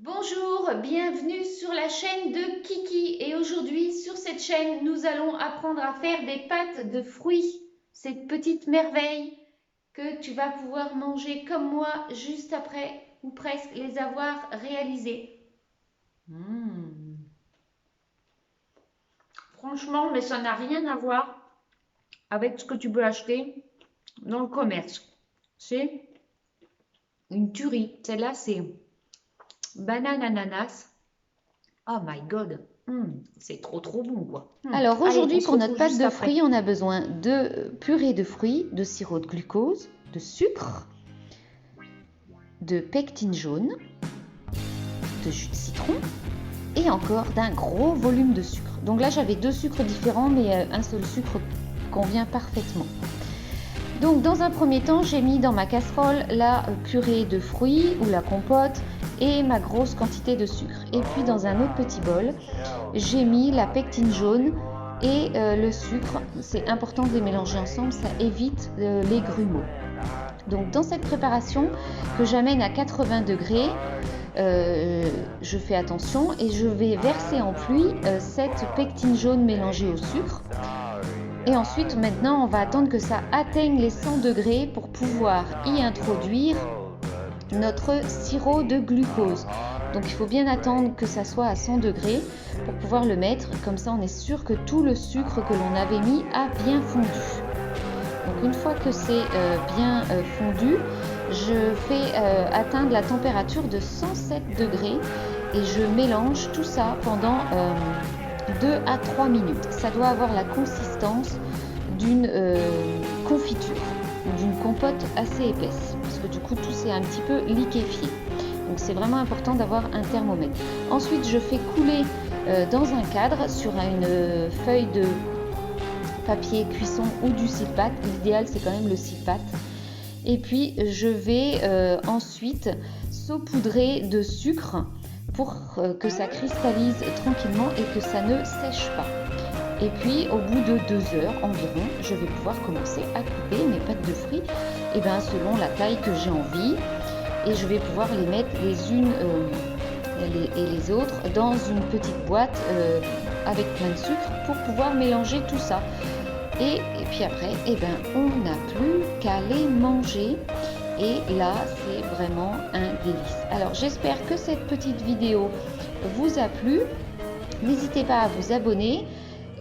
Bonjour, bienvenue sur la chaîne de Kiki et aujourd'hui sur cette chaîne nous allons apprendre à faire des pâtes de fruits, cette petite merveille que tu vas pouvoir manger comme moi juste après ou presque les avoir réalisées. Franchement, mais ça n'a rien à voir avec ce que tu peux acheter dans le commerce. C'est une tuerie. Celle-là, c'est banane ananas. Oh my god, c'est trop bon quoi. Alors aujourd'hui, pour notre pâte de après. fruits, on a besoin de purée de fruits, de sirop de glucose, de sucre, de pectine jaune, de jus de citron et encore d'un gros volume de sucre. Donc là, j'avais deux sucres différents, mais un seul sucre convient parfaitement. Donc dans un premier temps, j'ai mis dans ma casserole la purée de fruits ou la compote et ma grosse quantité de sucre. Et puis dans un autre petit bol, j'ai mis la pectine jaune et le sucre. C'est important de les mélanger ensemble, ça évite les grumeaux. Donc dans cette préparation que j'amène à 80 degrés, je fais attention et je vais verser en pluie cette pectine jaune mélangée au sucre. Et ensuite, maintenant, on va attendre que ça atteigne les 100 degrés pour pouvoir y introduire notre sirop de glucose. Donc il faut bien attendre que ça soit à 100 degrés pour pouvoir le mettre. Comme ça, on est sûr que tout le sucre que l'on avait mis a bien fondu. Donc une fois que c'est bien fondu, je fais atteindre la température de 107 degrés et je mélange tout ça pendant 2 à 3 minutes. Ça doit avoir la consistance d'une confiture, d'une compote assez épaisse, parce que du coup tout s'est un petit peu liquéfié. Donc c'est vraiment important d'avoir un thermomètre. Ensuite, je fais couler dans un cadre sur une feuille de papier cuisson ou du silpate. L'idéal, c'est quand même le silpate. Et puis, je vais ensuite saupoudrer de sucre pour que ça cristallise tranquillement et que ça ne sèche pas. Et puis au bout de 2 heures environ, je vais pouvoir commencer à couper mes pâtes de fruits selon la taille que j'ai envie. Et je vais pouvoir les mettre les unes et les autres dans une petite boîte avec plein de sucre pour pouvoir mélanger tout ça. Et puis après, on n'a plus qu'à les manger. Et là, c'est vraiment un délice. Alors, j'espère que cette petite vidéo vous a plu. N'hésitez pas à vous abonner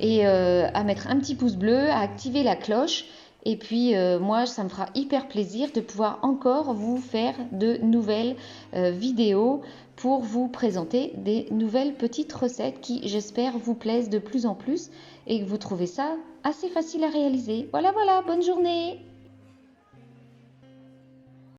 et à mettre un petit pouce bleu, à activer la cloche. Et puis, moi, ça me fera hyper plaisir de pouvoir encore vous faire de nouvelles vidéos pour vous présenter des nouvelles petites recettes qui, j'espère, vous plaisent de plus en plus et que vous trouvez ça assez facile à réaliser. Voilà, bonne journée!